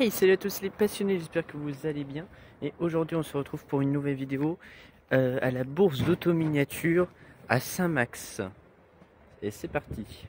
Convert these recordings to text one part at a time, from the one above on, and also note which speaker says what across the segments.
Speaker 1: Hey, salut à tous les passionnés, j'espère que vous allez bien. Et aujourd'hui on se retrouve pour une nouvelle vidéo à la bourse d'auto miniature à Saint-Max. Et c'est parti.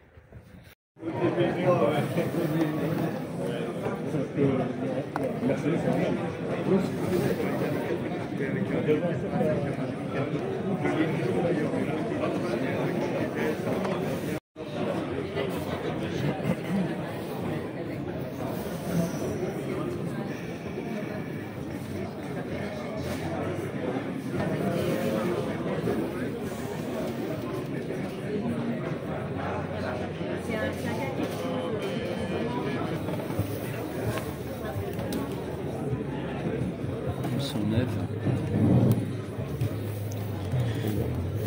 Speaker 1: Sont neuves.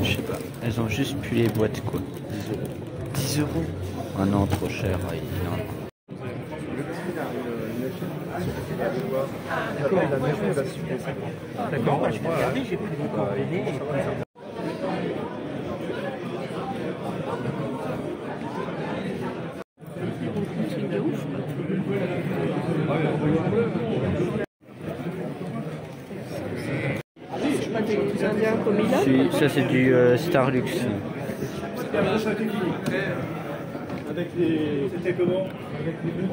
Speaker 1: Je sais pas, elles ont juste pu les boîtes quoi. 10 euros. Ah non, trop cher.
Speaker 2: D'accord, la maison elle va supprimer ça. D'accord, je vais regarder, j'ai pris vos coordonnées.
Speaker 3: Des Indiens comme il a.
Speaker 1: Ça c'est du Starlux.
Speaker 2: Avec les... C'était comment? Avec les deux.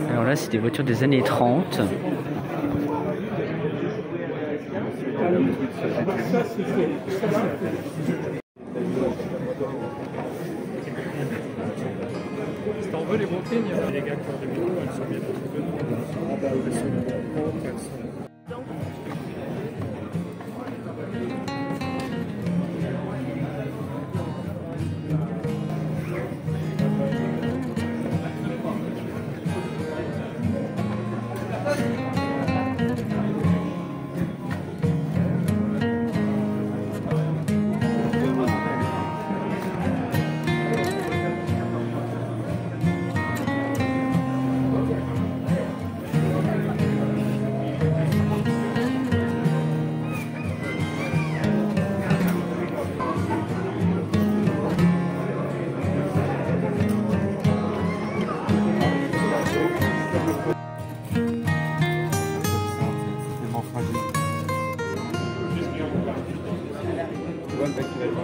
Speaker 1: Alors là c'est des voitures des années 30.
Speaker 2: Si t'en veux les montées, il y a les gars qui ont des motos, elles sont bien trouvées. Elles sont propres, elles sont...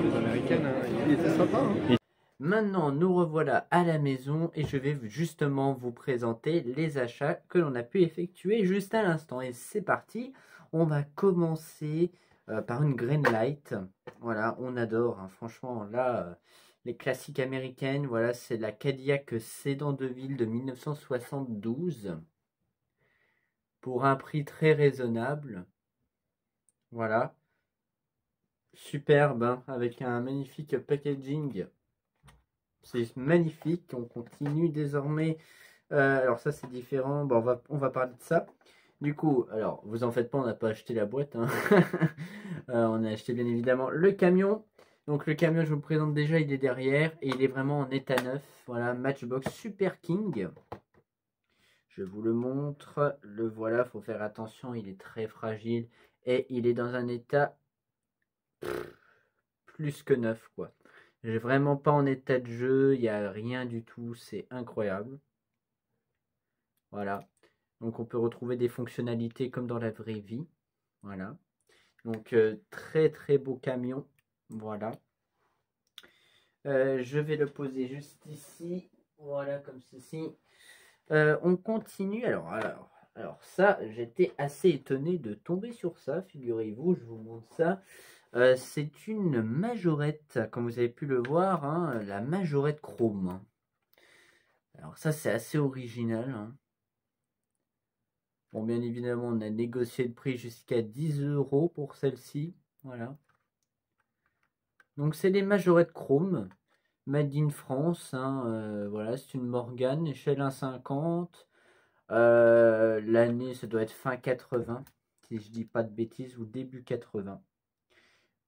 Speaker 2: Les américaines, hein. Il était sympa. Hein.
Speaker 1: Maintenant, nous revoilà à la maison et je vais justement vous présenter les achats que l'on a pu effectuer juste à l'instant. Et c'est parti, on va commencer par une Greenlight. Voilà, on adore, hein. Franchement, là, les classiques américaines, voilà, c'est la Cadillac Sédan de ville de 1972 pour un prix très raisonnable. Voilà. Superbe, hein, avec un magnifique packaging. C'est magnifique. On continue désormais. Alors ça c'est différent. Bon, on va parler de ça. Du coup, alors, vous en faites pas, on n'a pas acheté la boîte. Hein. On a acheté bien évidemment le camion. Donc le camion, je vous le présente déjà, il est derrière. Et il est vraiment en état neuf. Voilà, Matchbox Super King. Je vous le montre. Le voilà, faut faire attention, il est très fragile. Et il est dans un état plus que neuf, quoi. J'ai vraiment pas en état de jeu, il n'y a rien du tout, c'est incroyable. Voilà. Donc on peut retrouver des fonctionnalités comme dans la vraie vie. Voilà. Donc très très beau camion. Voilà. Je vais le poser juste ici. Voilà, comme ceci. On continue. Alors ça, j'étais assez étonné de tomber sur ça. Figurez-vous, je vous montre ça. C'est une majorette, comme vous avez pu le voir, hein, la majorette chrome. Alors ça, c'est assez original. Hein. Bon, bien évidemment, on a négocié le prix jusqu'à 10 € pour celle-ci. Voilà. Donc c'est des majorettes chrome, made in France. Hein, voilà, c'est une Morgane, échelle 1,50. L'année, ça doit être fin 80, si je dis pas de bêtises, ou début 80.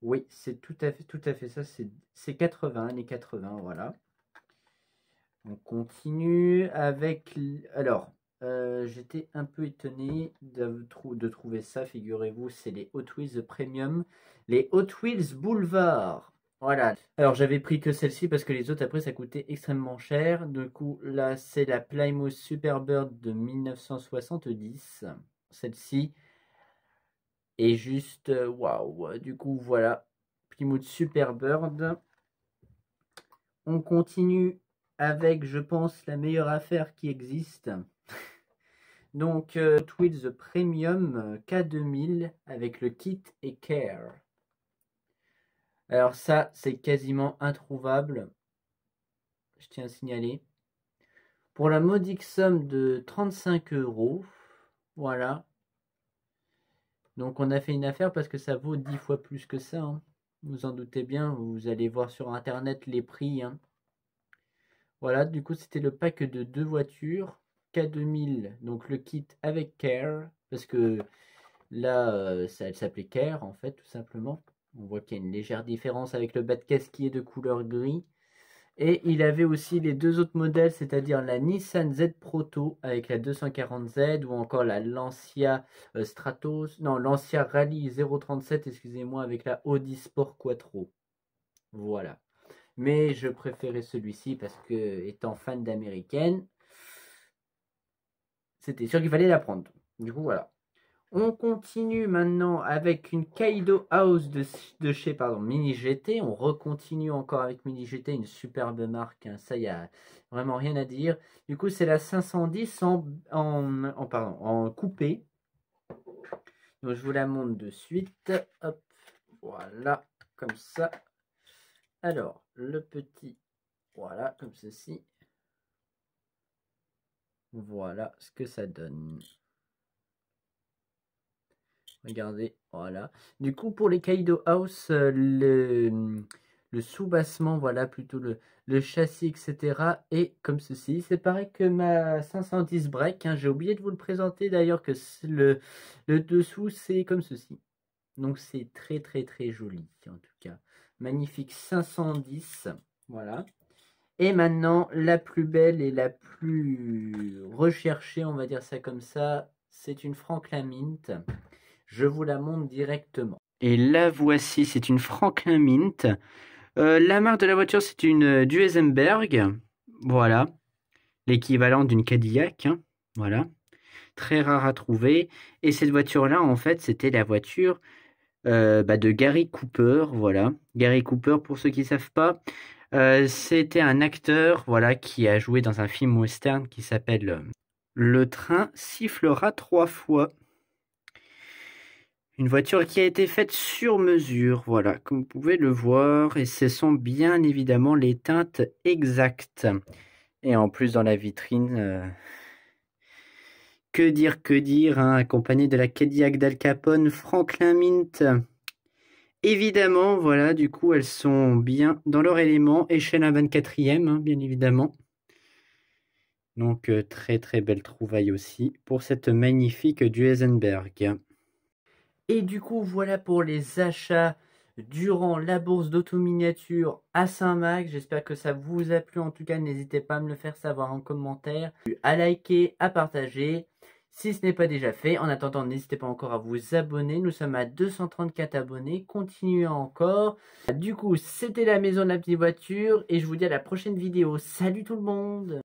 Speaker 1: Oui, c'est tout à fait ça, c'est 80, années 80, voilà. On continue avec... Alors, j'étais un peu étonné de trouver ça, figurez-vous, c'est les Hot Wheels Premium, les Hot Wheels Boulevard. Voilà. Alors, j'avais pris que celle-ci parce que les autres, après, ça coûtait extrêmement cher. Du coup, là, c'est la Plymouth Superbird de 1970. Celle-ci est juste... Waouh. Du coup, voilà. Plymouth Superbird. On continue avec, je pense, la meilleure affaire qui existe. Donc, Hot Wheels Premium K2000 avec le kit et Care. Alors ça, c'est quasiment introuvable. Je tiens à signaler. Pour la modique somme de 35 €. Voilà. Donc, on a fait une affaire parce que ça vaut 10 fois plus que ça. Hein. Vous en doutez bien, vous allez voir sur Internet les prix. Hein. Voilà, du coup, c'était le pack de 2 voitures. K2000, donc le kit avec Care, parce que là, elle s'appelait Care, en fait, tout simplement. On voit qu'il y a une légère différence avec le bas de caisse qui est de couleur gris. Et il avait aussi les deux autres modèles, c'est-à-dire la Nissan Z Proto avec la 240Z ou encore la Lancia Stratos, non, Lancia Rally 037, excusez-moi, avec la Audi Sport Quattro. Voilà. Mais je préférais celui-ci parce que, étant fan d'américaine, c'était sûr qu'il fallait la prendre. Du coup, voilà. On continue maintenant avec une Kaido House de chez Mini GT. On recontinue encore avec Mini GT, une superbe marque. Hein. Ça, il n'y a vraiment rien à dire. Du coup, c'est la 510 en coupé. Donc, je vous la montre de suite. Hop, voilà, comme ça. Alors, le petit, voilà, comme ceci. Voilà ce que ça donne. Regardez, voilà. Du coup, pour les Kaido House, le soubassement, voilà, plutôt le châssis, etc. est comme ceci. C'est pareil que ma 510 break. Hein. J'ai oublié de vous le présenter d'ailleurs, que le dessous, c'est comme ceci. Donc, c'est très, très, très joli, en tout cas. Magnifique 510, voilà. Et maintenant, la plus belle et la plus recherchée, on va dire ça comme ça, c'est une Franklin Mint. Je vous la montre directement. Et la voici, c'est une Franklin Mint. La marque de la voiture, c'est une Duesenberg. Voilà. L'équivalent d'une Cadillac. Hein. Voilà. Très rare à trouver. Et cette voiture-là, en fait, c'était la voiture de Gary Cooper. Voilà. Gary Cooper, pour ceux qui ne savent pas, c'était un acteur voilà, qui a joué dans un film western qui s'appelle Le train sifflera 3 fois. Une voiture qui a été faite sur mesure, voilà, comme vous pouvez le voir, et ce sont bien évidemment les teintes exactes. Et en plus dans la vitrine, que dire, hein, accompagné de la Cadillac d'Al Capone, Franklin Mint. Évidemment, voilà, du coup elles sont bien dans leur élément, échelle 1/24e, hein, bien évidemment. Donc très très belle trouvaille aussi pour cette magnifique Duesenberg. Et du coup voilà pour les achats durant la bourse d'auto-miniature à Saint-Max. J'espère que ça vous a plu. En tout cas, n'hésitez pas à me le faire savoir en commentaire, à liker, à partager si ce n'est pas déjà fait. En attendant, n'hésitez pas encore à vous abonner. Nous sommes à 234 abonnés. Continuez encore. Du coup, c'était la maison de la petite voiture et je vous dis à la prochaine vidéo. Salut tout le monde!